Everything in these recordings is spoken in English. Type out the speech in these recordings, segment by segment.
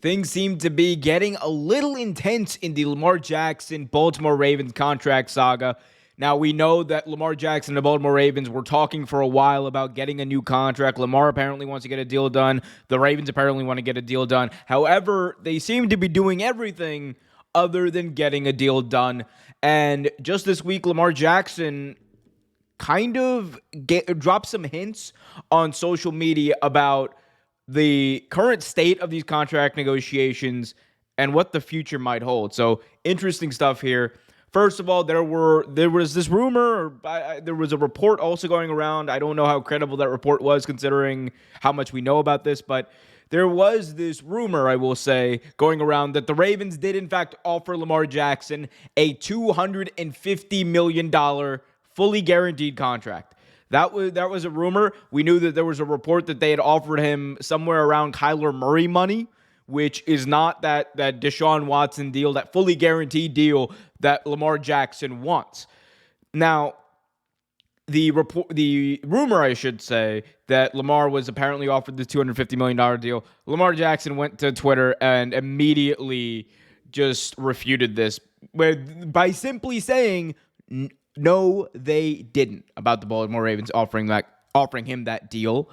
things seem to be getting a little intense in the Lamar Jackson Baltimore Ravens contract saga. Now, we know that Lamar Jackson and the Baltimore Ravens were talking for a while about getting a new contract. Lamar apparently wants to get a deal done. The Ravens apparently want to get a deal done. However, they seem to be doing everything other than getting a deal done. And just this week, Lamar Jackson kind of dropped some hints on social media about the current state of these contract negotiations and what the future might hold. So interesting stuff here. First of all, there was this rumor, there was a report also going around. I don't know how credible that report was considering how much we know about this, but there was this rumor, I will say, going around that the Ravens did in fact offer Lamar Jackson a $250 million fully guaranteed contract. That was a rumor. We knew that there was a report that they had offered him somewhere around Kyler Murray money, which is not that Deshaun Watson deal, that fully guaranteed deal that Lamar Jackson wants. Now, the rumor, I should say, that Lamar was apparently offered the $250 million deal. Lamar Jackson went to Twitter and immediately just refuted this by simply saying, no, they didn't, about the Baltimore Ravens offering him that deal.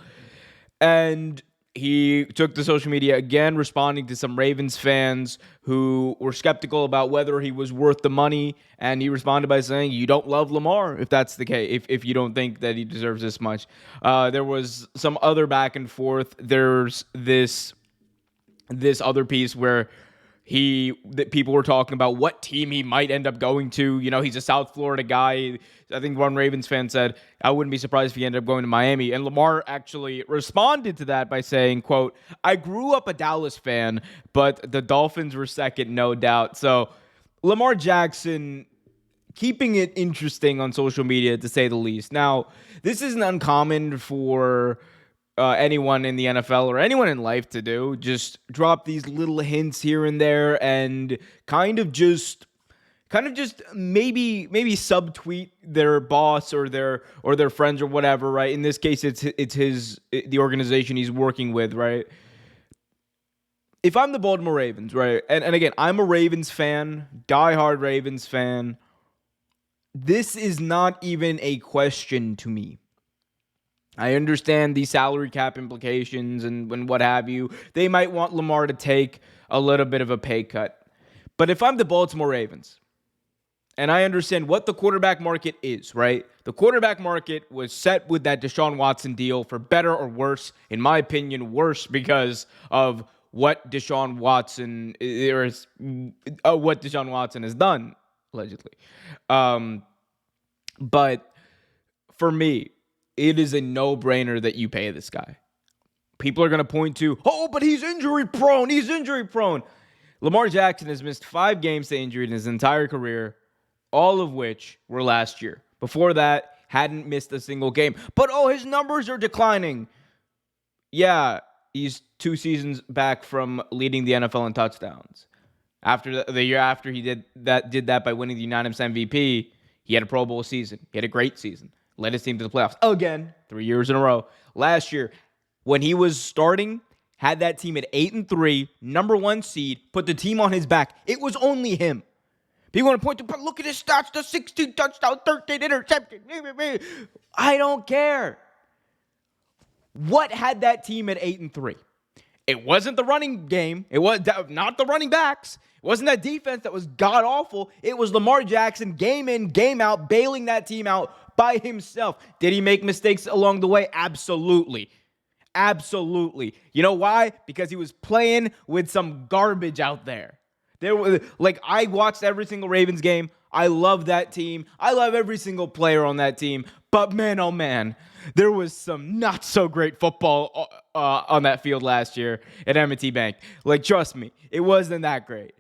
And he took to social media again, responding to some Ravens fans who were skeptical about whether he was worth the money. And he responded by saying, you don't love Lamar if that's the case, if you don't think that he deserves this much. There was some other back and forth. There's this other piece where people were talking about what team he might end up going to. You know, he's a South Florida guy. I think one Ravens fan said, I wouldn't be surprised if he ended up going to Miami. And Lamar actually responded to that by saying, quote, I grew up a Dallas fan, but the Dolphins were second, no doubt. So Lamar Jackson keeping it interesting on social media, to say the least. Now, this isn't uncommon for anyone in the NFL or anyone in life to do. Just drop these little hints here and there and kind of just maybe subtweet their boss or their friends or whatever, right? In this case, it's the organization he's working with, right? If I'm the Baltimore Ravens, right, and again, I'm a Ravens fan, diehard Ravens fan, this is not even a question to me. I understand the salary cap implications and what have you. They might want Lamar to take a little bit of a pay cut. But if I'm the Baltimore Ravens, and I understand what the quarterback market is, right? The quarterback market was set with that Deshaun Watson deal for better or worse. In my opinion, worse because of what Deshaun Watson has done, allegedly. But for me, it is a no-brainer that you pay this guy. People are going to point to, but he's injury prone. He's injury prone. Lamar Jackson has missed 5 games to injury in his entire career, all of which were last year. Before that, hadn't missed a single game. But, his numbers are declining. Yeah, he's 2 seasons back from leading the NFL in touchdowns. After the year after he did that by winning the unanimous MVP, he had a Pro Bowl season. He had a great season. Led his team to the playoffs again, 3 years in a row. Last year, when he was starting, had that team at 8-3, number 1 seed, put the team on his back. It was only him. People want to point to, but look at his stats, the 16 touchdowns, 13 interceptions. I don't care. What had that team at 8-3? It wasn't the running game. It was not the running backs. It wasn't that defense that was god-awful. It was Lamar Jackson, game in, game out, bailing that team out by himself. Did he make mistakes along the way? Absolutely. Absolutely. You know why? Because he was playing with some garbage out there. I watched every single Ravens game. I love that team. I love every single player on that team. But man, oh man, there was some not so great football on that field last year at M&T Bank. Trust me, it wasn't that great.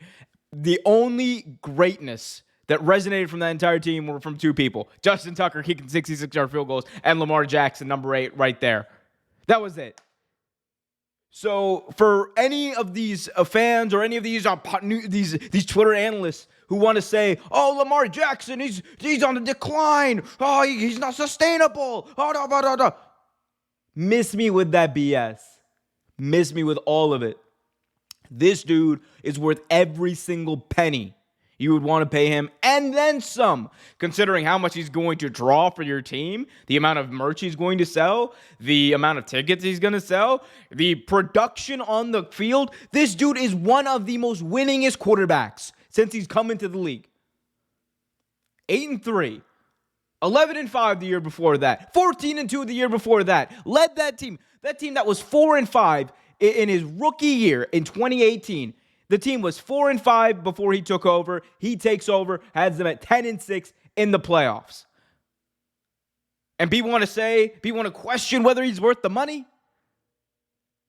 The only greatness that resonated from that entire team were from 2 people. Justin Tucker kicking 66-yard field goals and Lamar Jackson, number 8, right there. That was it. So for any of these fans or any of these Twitter analysts who want to say, Lamar Jackson, he's on the decline. He's not sustainable. Miss me with that BS. Miss me with all of it. This dude is worth every single penny you would want to pay him, and then some, considering how much he's going to draw for your team, the amount of merch he's going to sell, the amount of tickets he's going to sell, the production on the field. This dude is one of the most winningest quarterbacks since he's come into the league. 8-3. 11-5 the year before that. 14-2 the year before that. Led that team that was 4-5 in his rookie year in 2018. The team was 4-5 before he took over. He takes over, has them at 10-6 in the playoffs. And people want to question whether he's worth the money.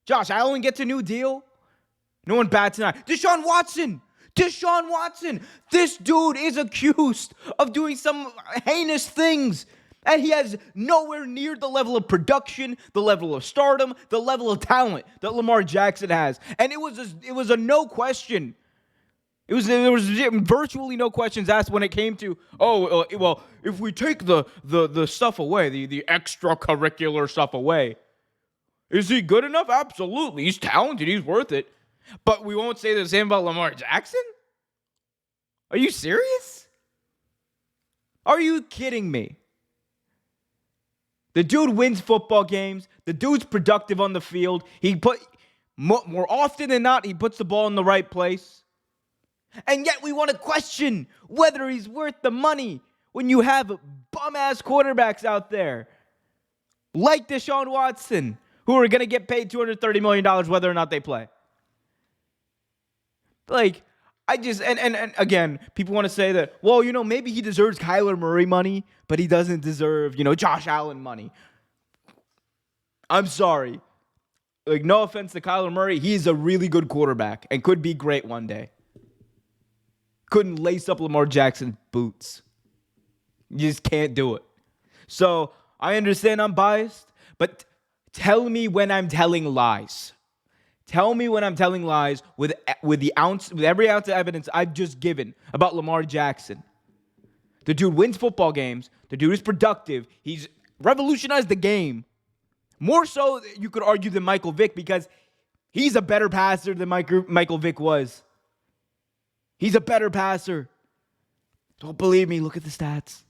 Josh Allen gets a new deal. No one bats an eye. Deshaun Watson. This dude is accused of doing some heinous things. And he has nowhere near the level of production, the level of stardom, the level of talent that Lamar Jackson has. And it was a no question. There was virtually no questions asked when it came to, if we take the stuff away, the extracurricular stuff away, is he good enough? Absolutely. He's talented. He's worth it. But we won't say the same about Lamar Jackson? Are you serious? Are you kidding me? The dude wins football games. The dude's productive on the field. More often than not, he puts the ball in the right place. And yet we want to question whether he's worth the money when you have bum-ass quarterbacks out there like Deshaun Watson, who are going to get paid $230 million whether or not they play. And again, people want to say that, maybe he deserves Kyler Murray money, but he doesn't deserve, Josh Allen money. I'm sorry. No offense to Kyler Murray. He's a really good quarterback and could be great one day. Couldn't lace up Lamar Jackson's boots. You just can't do it. So I understand I'm biased, but tell me when I'm telling lies. Tell me when I'm telling lies with every ounce of evidence I've just given about Lamar Jackson. The dude wins football games. The dude is productive. He's revolutionized the game. More so, you could argue, than Michael Vick, because he's a better passer than Michael Vick was. He's a better passer. Don't believe me? Look at the stats.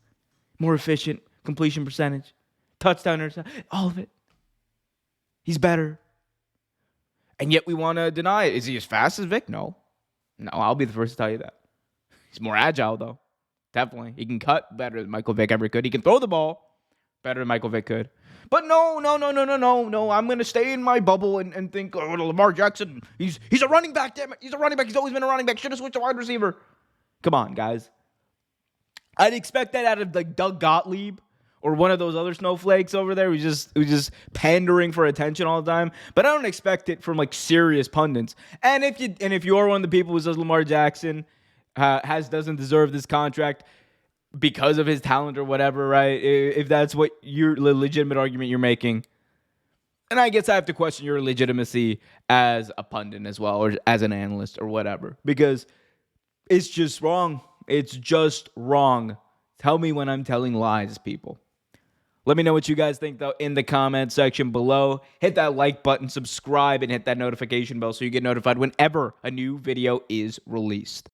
More efficient, completion percentage, touchdown, interception, all of it. He's better. And yet we want to deny it. Is he as fast as Vic? No, I'll be the first to tell you that. He's more agile, though. Definitely. He can cut better than Michael Vick ever could. He can throw the ball better than Michael Vick could. But no. I'm going to stay in my bubble and think, Lamar Jackson, he's a running back. Damn it. He's a running back. He's always been a running back. Should have switched to wide receiver. Come on, guys. I'd expect that out of Doug Gottlieb or one of those other snowflakes over there who's just pandering for attention all the time. But I don't expect it from serious pundits. And if you are one of the people who says Lamar Jackson doesn't deserve this contract because of his talent or whatever, right? If that's what your legitimate argument you're making, and I guess I have to question your legitimacy as a pundit as well, or as an analyst or whatever, because it's just wrong. It's just wrong. Tell me when I'm telling lies, people. Let me know what you guys think, though, in the comment section below. Hit that like button, subscribe, and hit that notification bell so you get notified whenever a new video is released.